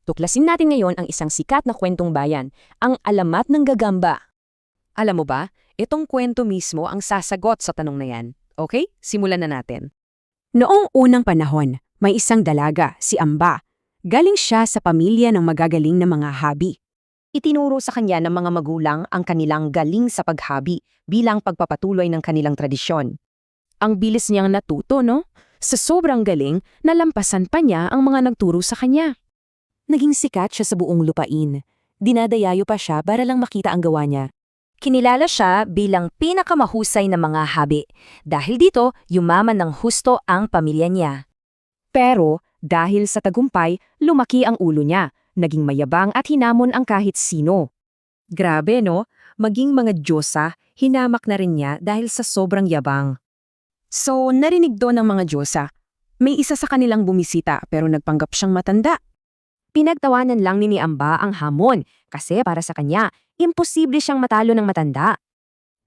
Tuklasin natin ngayon ang isang sikat na kwentong bayan, ang Alamat ng Gagamba. Alam mo ba, itong kwento mismo ang sasagot sa tanong na yan. Okay, simulan na natin. Noong unang panahon, may isang dalaga, si Amba. Galing siya sa pamilya ng magagaling na mga habi. Itinuro sa kanya ng mga magulang ang kanilang galing sa paghabi bilang pagpapatuloy ng kanilang tradisyon. Ang bilis niyang natuto, no? Sa sobrang galing, nalampasan pa niya ang mga nagturo sa kanya. Naging sikat siya sa buong lupain. Dinadayayo pa siya para lang makita ang gawa niya. Kinilala siya bilang pinakamahusay na mga habi dahil dito yumaman ng husto ang pamilya niya. Pero dahil sa tagumpay, lumaki ang ulo niya. Naging mayabang at hinamon ang kahit sino. Grabe no, maging mga Diyosa, hinamak na rin niya dahil sa sobrang yabang. So, narinig doon ng mga Diyosa. May isa sa kanilang bumisita pero nagpanggap siyang matanda. Pinagtawanan lang ni Amba ang hamon kasi para sa kanya, imposible siyang matalo ng matanda.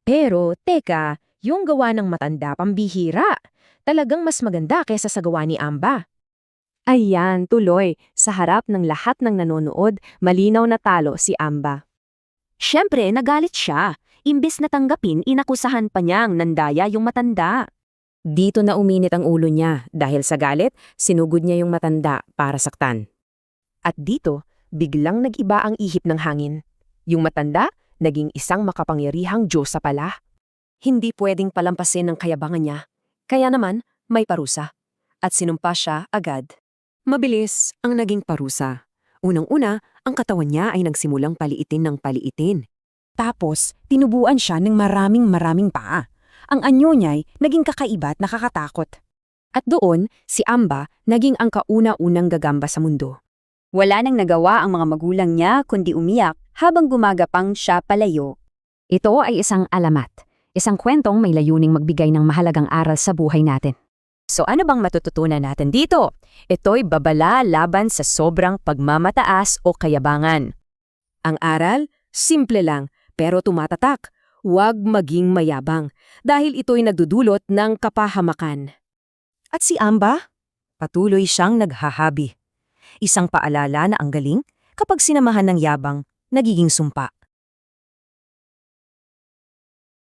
Pero teka, yung gawa ng matanda pambihira. Talagang mas maganda kaysa sa gawa ni Amba. Ayan, tuloy, sa harap ng lahat ng nanonood, malinaw na talo si Amba. Siyempre, nagalit siya. Imbes na tanggapin, inakusahan pa niyang nandaya yung matanda. Dito na uminit ang ulo niya dahil sa galit, sinugod niya yung matanda para saktan. At dito, biglang nag-iba ang ihip ng hangin. Yung matanda, naging isang makapangyarihang Diyosa pala. Hindi pwedeng palampasin ang kayabangan niya. Kaya naman, may parusa. At sinumpa siya agad. Mabilis ang naging parusa. Unang-una, ang katawan niya ay nagsimulang paliitin ng paliitin. Tapos, tinubuan siya ng maraming paa. Ang anyo niya'y naging kakaiba at nakakatakot. At doon, si Amba naging ang kauna-unang gagamba sa mundo. Wala nang nagawa ang mga magulang niya kundi umiyak habang gumagapang siya palayo. Ito ay isang alamat. Isang kwentong may layuning magbigay ng mahalagang aral sa buhay natin. So ano bang matututunan natin dito? Ito'y babala laban sa sobrang pagmamataas o kayabangan. Ang aral, simple lang, pero tumatatak. Huwag maging mayabang, dahil ito'y nagdudulot ng kapahamakan. At si Amba? Patuloy siyang naghahabi. Isang paalala na ang galing, kapag sinamahan ng yabang, nagiging sumpa.